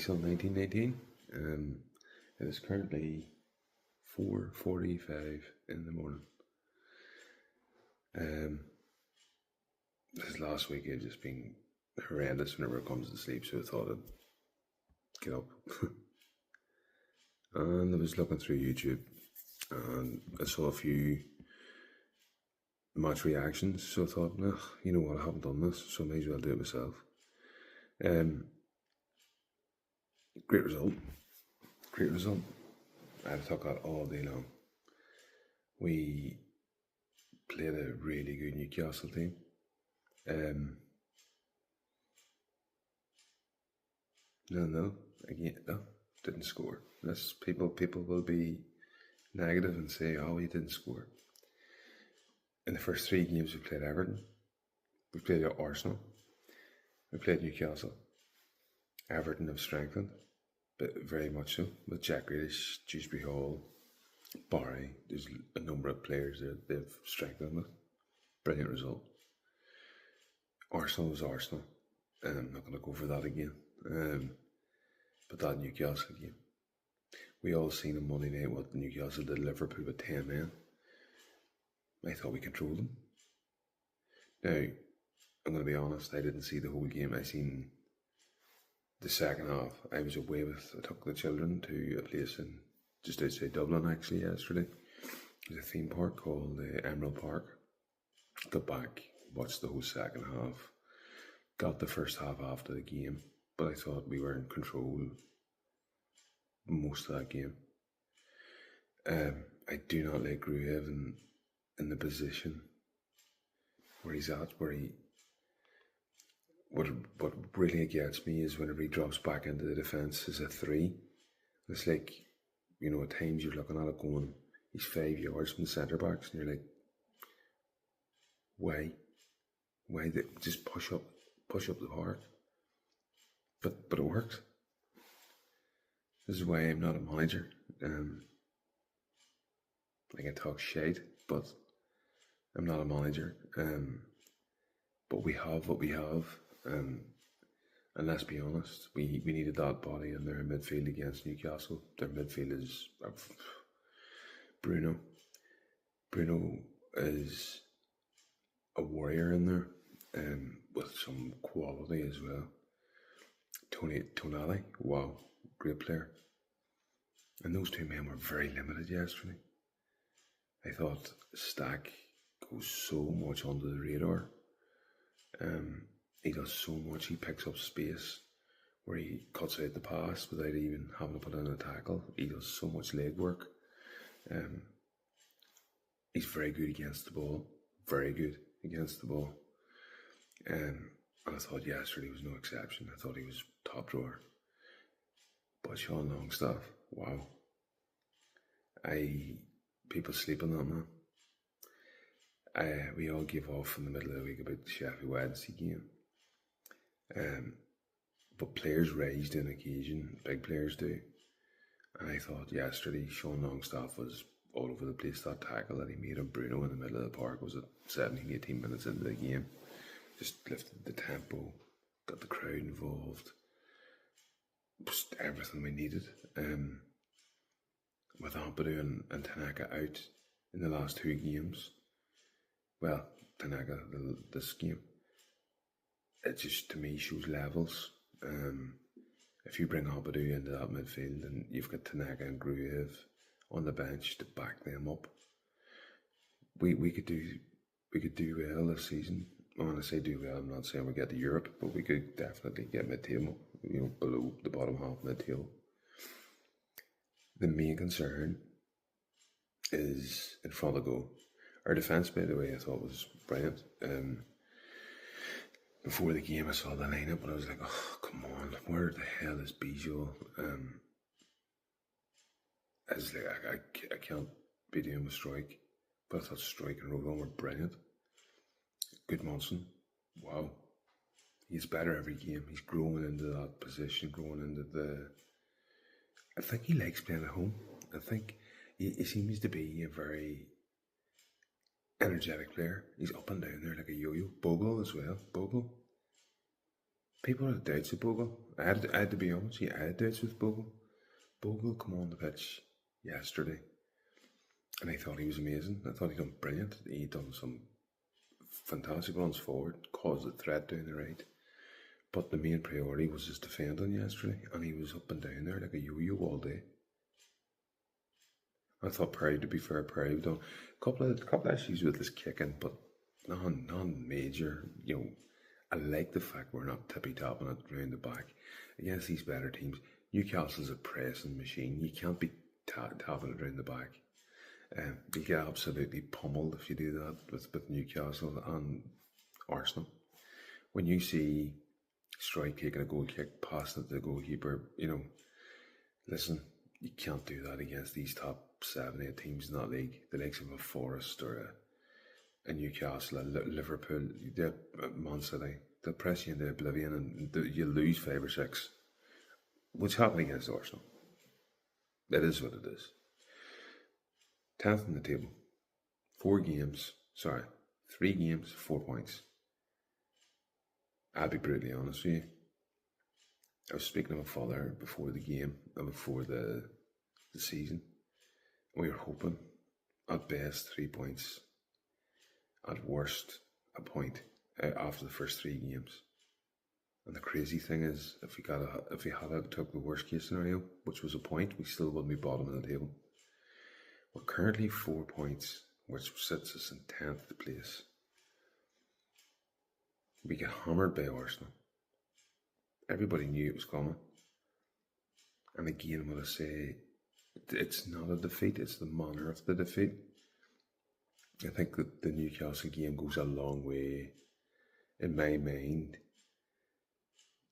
till 1919. It is currently 4:45 in the morning. This last week had just been horrendous whenever it comes to sleep, so I thought I'd get up. And I was looking through YouTube and I saw a few match reactions, so I thought, nah, you know what, I haven't done this, so I may as well do it myself. Great result. Great result. I'd talk that all day long. We played a really good Newcastle team. No, didn't score. This people will be negative and say, oh, you didn't score. In the first 3 games we played Everton, we played Arsenal, we played Newcastle. Everton have strengthened, but very much so, with Jack Grealish, Dewsbury Hall, Barry. There's a number of players that they've strengthened with. Brilliant result. Arsenal was Arsenal. I'm not going to go for that again. But that Newcastle game, we all seen on Monday night what Newcastle did Liverpool with 10 men. I thought we controlled them. Now, I'm going to be honest, I didn't see the whole game. I seen the second half. I was away I took the children to a place in just outside Dublin actually yesterday. There's a theme park called Emerald Park. Got back, watched the whole second half, got the first half after the game, but I thought we were in control most of that game. I do not like Gruev in the position where he's at, what really gets me is whenever he drops back into the defence as a 3. It's like, you know, at times you're looking at it going, he's 5 yards from the centre backs, and you're like, why? Just push up the park. But it works. This is why I'm not a manager. I can talk shite, but I'm not a manager. But we have what we have. And let's be honest, we needed that body in their midfield against Newcastle. Their midfield is Bruno. Bruno is a warrior in there, with some quality as well. Tonali, wow, great player. And those 2 men were very limited yesterday. I thought Stack goes so much under the radar. He does so much. He picks up space where he cuts out the pass without even having to put in a tackle. He does so much leg work. He's very good against the ball. Very good against the ball. And I thought yesterday was no exception. I thought he was top drawer. But Sean Longstaff, wow. People sleep on that man. We all give off in the middle of the week about the Sheffield Wednesday game. But players rise to an occasion, big players do. And I thought yesterday Sean Longstaff was all over the place. That tackle that he made on Bruno in the middle of the park was at 17-18 minutes into the game. Just lifted the tempo, got the crowd involved. Just everything we needed. With Ampadu and Tanaka out in the last 2 games. Well, Tanaka, this game, it just, to me, shows levels. If you bring Ampadu into that midfield and you've got Tanaka and Gruev on the bench to back them up, we could do well this season. When I say do well, I'm not saying we get to Europe, but we could definitely get mid-table, you know, below the bottom half mid-table. The main concern is in front of goal. Our defence, by the way, I thought was brilliant. Before the game, I saw the lineup and I was like, oh, come on, where the hell is Bijou? I was like, I can't be doing with Strike. But I thought Strike and Rodon were brilliant. Goodmanson, wow. He's better every game. He's growing into that position, growing into the... I think he likes playing at home. I think he seems to be a very energetic player. He's up and down there like a yo-yo. Bogle as well. Bogle. People had doubts with Bogle. I had to be honest, I had doubts with Bogle. Bogle come on the pitch yesterday, and I thought he was amazing. I thought he done brilliant. He done some fantastic runs forward, caused a threat down the right. But the main priority was his defending yesterday, and he was up and down there like a yo-yo all day. I thought Perry, to be fair, Perry done a couple of issues with his kicking, but none major. I like the fact we're not tippy topping it round the back against these better teams. Newcastle's a pressing machine. You can't be tapping it round the back. You get absolutely pummeled if you do that with Newcastle and Arsenal. When you see Strike taking a goal kick, passing it to the goalkeeper, listen, you can't do that against these top 7, 8 teams in that league. The likes of a Forest or a Newcastle, a Liverpool, Man City. They'll press you into oblivion and you lose 5 or 6. What's happening against Arsenal? It is what it is. 10th in the table. 3 games, 4 points. I'll be brutally honest with you. I was speaking to my father before the game and before the season. We were hoping, at best, 3 points. At worst, a point after the first 3 games. And the crazy thing is, if we had took the worst case scenario, which was a point, we still wouldn't be bottom of the table. We're currently 4 points, which sits us in 10th place. We get hammered by Arsenal. Everybody knew it was coming. And again, what I say, it's not a defeat, it's the manner of the defeat. I think that the Newcastle game goes a long way, in my mind,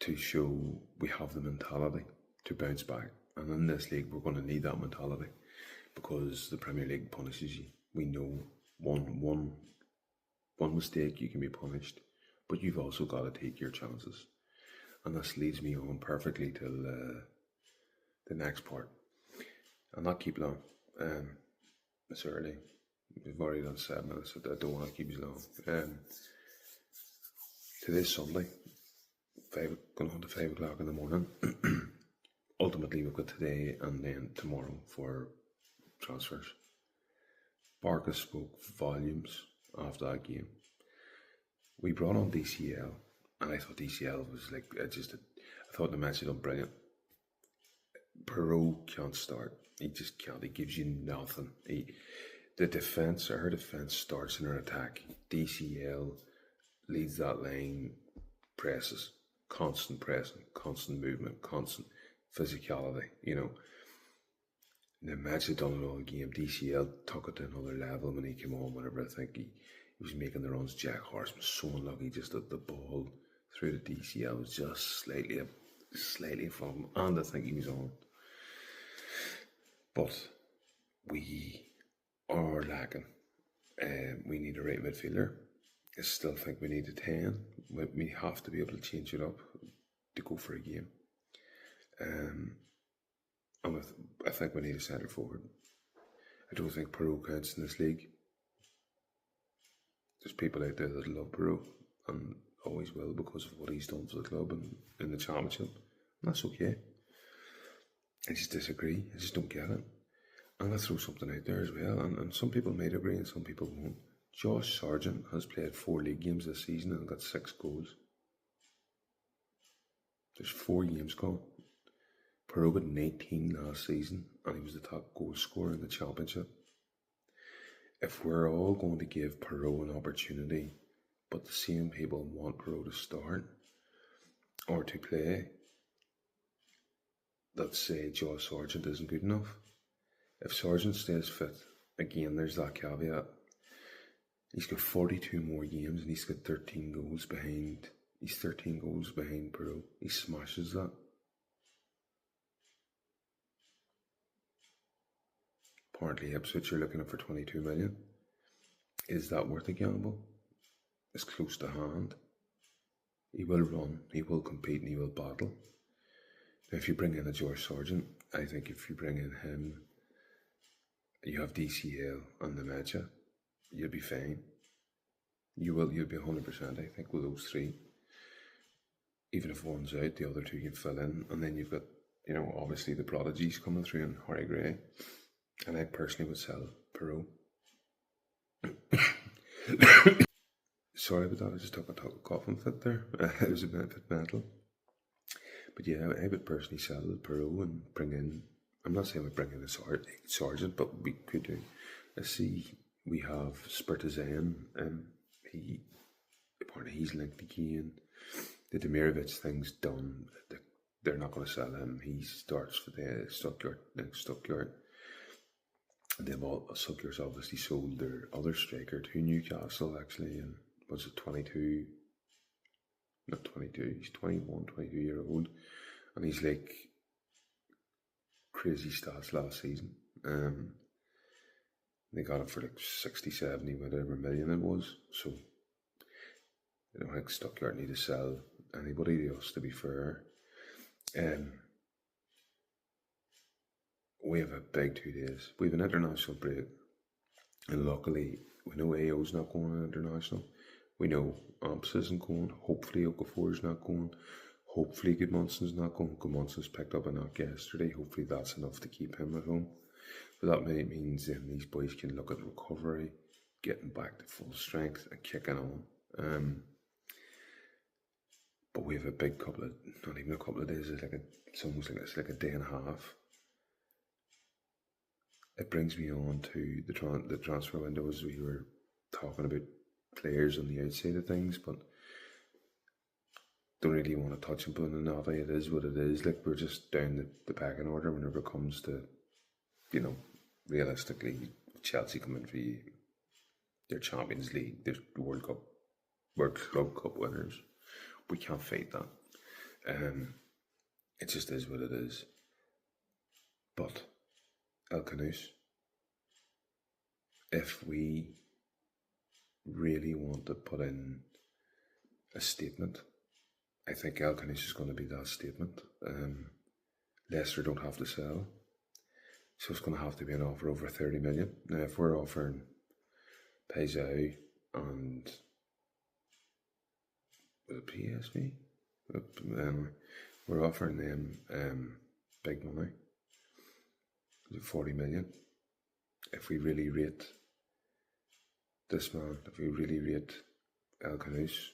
to show we have the mentality to bounce back. And in this league, we're going to need that mentality because the Premier League punishes you. We know one mistake, you can be punished, but you've also got to take your chances. And this leads me on perfectly to the next part. I'll not keep long. It's early. We've already done 7 minutes, so I don't want to keep you long. Today's Sunday, going on to 5 o'clock in the morning. Ultimately, we've got today and then tomorrow for transfers. Barca spoke volumes after that game. We brought on DCL, and I thought DCL was I thought the match had done brilliant. Perot can't start. He just can't. He gives you nothing. Our defence starts in our attack. DCL leads that line, presses, constant pressing, constant movement, constant physicality, The match had done it all game. DCL took it to another level when he came on, whenever I think he was making the runs. Jack Horse was so unlucky just that the ball through the DCL was just slightly in front of him, and I think he was on. But we are lacking. We need a right midfielder. I still think we need a 10. We have to be able to change it up to go for a game. And I think we need a centre forward. I don't think Perot counts in this league. There's people out there that love Perot and always will because of what he's done for the club and in the championship. And that's okay. I just disagree. I just don't get it. I'm going to throw something out there as well, and some people might agree and some people won't. Josh Sargent has played 4 league games this season and got 6 goals. There's 4 games gone. Perot got 19 last season and he was the top goal scorer in the championship. If we're all going to give Perot an opportunity, but the same people want Perot to start or to play, let's say Josh Sargent isn't good enough. If Sargent stays fit, again, there's that caveat. He's got 42 more games and he's got 13 goals behind. He's 13 goals behind Perot. He smashes that. Apparently Ipswich are looking at for 22 million. Is that worth a gamble? It's close to hand. He will run, he will compete and he will battle. Now, if you bring in a Josh Sargent, I think if you bring in him, you have DCL and Nemecha, you'll be fine. You'll be 100%, I think, with those 3. even if one's out, the other two can fill in. And then you've got, obviously the prodigies coming through in Harry Gray. And I personally would sell Perot. Sorry about that, I just took a coughing fit there. It was a bit mental. But yeah, I would personally sell Perot and bring in, I'm not saying we bring in a sergeant, but we could do. I see we have Spirtazan, apparently he's linked again. The Demirovic thing's done. They're not going to sell him. He starts for the Stuttgart. Stuttgart's obviously sold their other striker to Newcastle, actually, and was it 22? Not 22, he's 21, 22-year-old, and he's like crazy stats last season. They got him for like 60, 70, whatever million it was. So I don't think Stuttgart need to sell anybody else, to be fair. We have a big 2 days. We have an international break, and luckily we know AO's not going on international. We know Amps isn't going. Hopefully Okafor's not going. Hopefully Gudmundsson's not going. Gudmundsson's picked up a knock yesterday. Hopefully that's enough to keep him at home. But that means then these boys can look at recovery, getting back to full strength and kicking on. But we have a big couple of, not even a couple of days, it's almost like a day and a half. It brings me on to the transfer windows. We were talking about players on the outside of things, but don't really want to touch upon Navi. It is what it is. Like, we're just down the pecking order whenever it comes to, realistically, Chelsea come in for you. They're Champions League, they're World Club Cup winners. We can't fight that. It just is what it is. But El Canous, if we really want to put in a statement, I think El Canous is going to be that statement. Leicester don't have to sell, so it's going to have to be an offer over 30 million. Now, if we're offering Paisao and PSV, we're offering them big money, 40 million. If we really rate this man, if we really rate El Canous,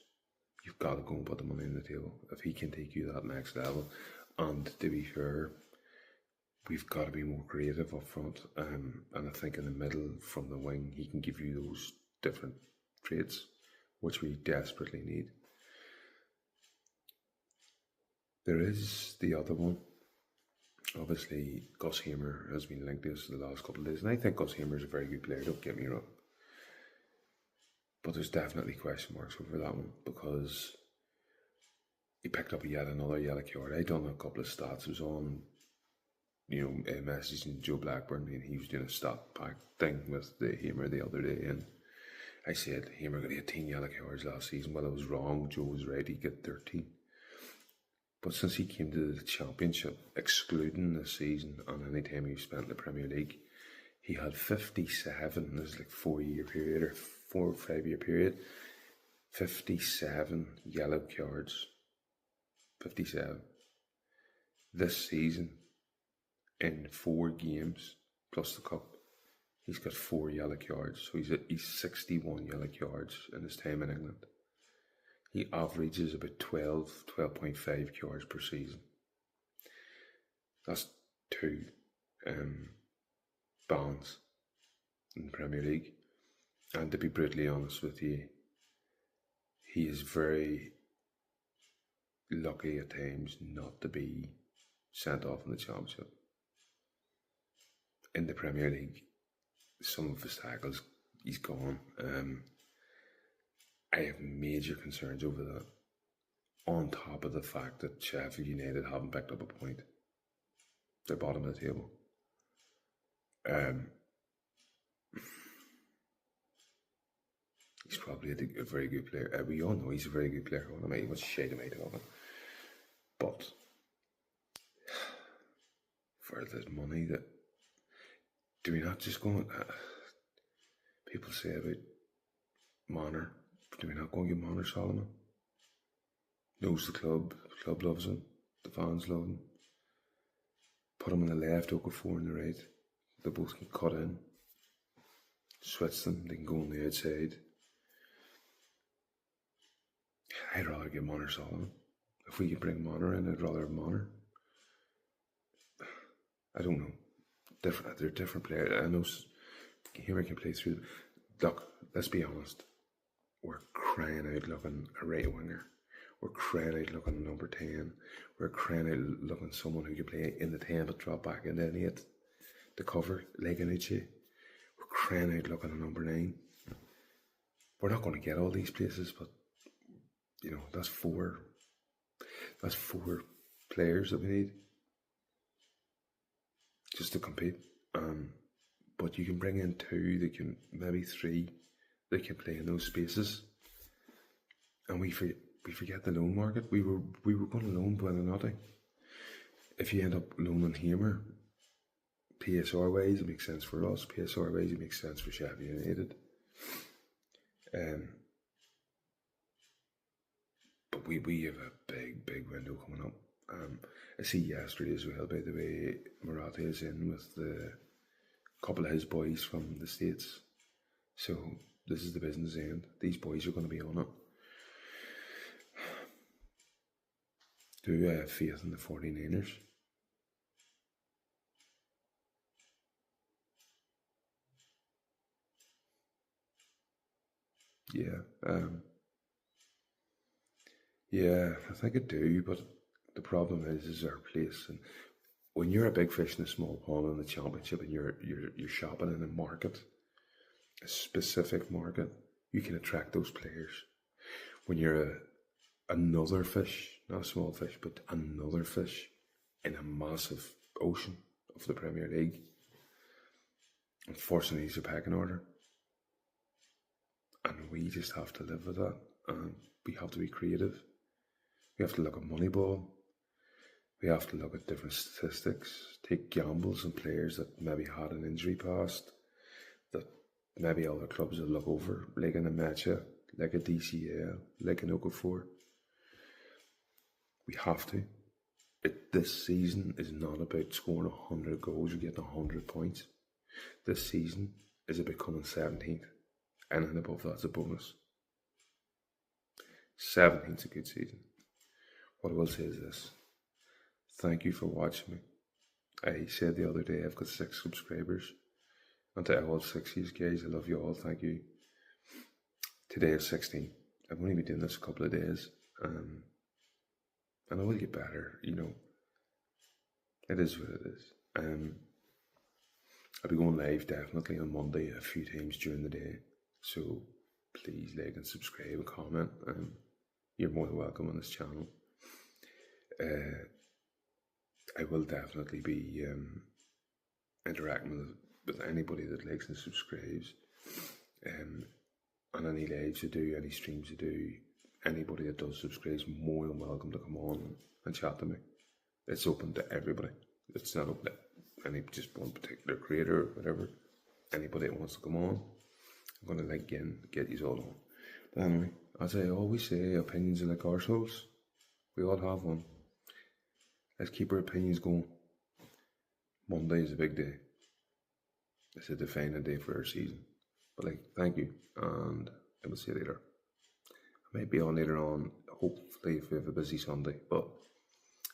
you've got to go and put the money on the table. If he can take you that next level, and to be fair, we've got to be more creative up front. And I think in the middle, from the wing, he can give you those different traits, which we desperately need. There is the other one. Obviously, Gus Hamer has been linked to us the last couple of days, and I think Gus Hamer is a very good player, don't get me wrong. But there's definitely question marks over that one, because he picked up yet another yellow card. I done a couple of stats. It was on, messaging Joe Blackburn, and he was doing a stat pack thing with the Hamer the other day, and I said Hamer got 18 yellow cards last season. Well, I was wrong. Joe was right. He got 13. But since he came to the Championship, excluding this season and any time he spent in the Premier League, he had 57. This is like 4-year period or 4 or 5 year period. 57 yellow cards. 57. This season, in 4 games plus the cup, he's got 4 yellow cards. So he's 61 yellow cards in his time in England. He averages about 12.5 cards per season. That's 2 bans in the Premier League. And to be brutally honest with you, he is very lucky at times not to be sent off in the Championship. In the Premier League, some of his tackles, he's gone. I have major concerns over that, on top of the fact that Sheffield United haven't picked up a point. They're bottom of the table. He's probably a very good player. We all know he's a very good player. What shade am I talking? But for the money that, do we not just go? People say about Manor. Do we not go and get Manor Solomon? knows the club loves him, the fans love him. Put him on the left, Okafor on the right. They both can cut in. Switch them, they can go on the outside. I'd rather get Monner Solomon. If we could bring Monner in, I'd rather have Monner. I don't know. They're different players. I know Henry can play through them. Look, let's be honest. We're crying out looking a right winger. We're crying out looking a number 10. We're crying out looking someone who can play in the 10 but drop back into an 8 to cover like Inucci. We're crying out looking a number 9. We're not going to get all these places, but you know, that's four players that we need just to compete. But you can bring in 2, that can maybe 3 that can play in those spaces. And we forget the loan market. We were going to loan Buonanotte. If you end up loaning Hamer, PSR wise it makes sense for us. PSR wise it makes sense for Sheffield United. But we have a big window coming up. I see yesterday as well, by the way, Murata is in with the couple of his boys from the States. So this is the business end. These boys are going to be on it. Do I have faith in the 49ers? Yeah, I think I do, but the problem is our place. And when you're a big fish in a small pond in the championship, and you're shopping in a market, a specific market, you can attract those players. When you're another fish, not a small fish, but another fish in a massive ocean of the Premier League, unfortunately, it's a pecking order. And we just have to live with that. And we have to be creative. We have to look at Moneyball. We have to look at different statistics, take gambles on players that maybe had an injury past, that maybe other clubs will look over, like an Amecha, like a DCL, like an Okafor. We have to. This season is not about scoring 100 goals or getting 100 points. This season is about coming 17th. Anything above that's a bonus. 17th's a good season. What I will say is this. Thank you for watching me. I said the other day I've got 6 subscribers. And to all 6 of you guys, I love you all. Thank you. Today is 16. I've only been doing this a couple of days. And I will get better, you know. It is what it is. I'll be going live definitely on Monday a few times during the day. So please like and subscribe and comment. You're more than welcome on this channel. I will definitely be interacting with anybody that likes and subscribes. On any lives I do, any streams I do, anybody that does subscribe is more than welcome to come on and chat to me. It's open to everybody. It's not open to any just one particular creator or whatever. Anybody that wants to come on, I'm going to link in, get you all on. But anyway, as I always say, opinions are like arseholes. We all have one. Let's keep our opinions going. Monday is a big day. It's a defining day for our season. But thank you, and I will see you later. I might be on later on, hopefully if we have a busy Sunday, but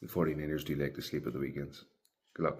the 49ers do like to sleep at the weekends. Good luck.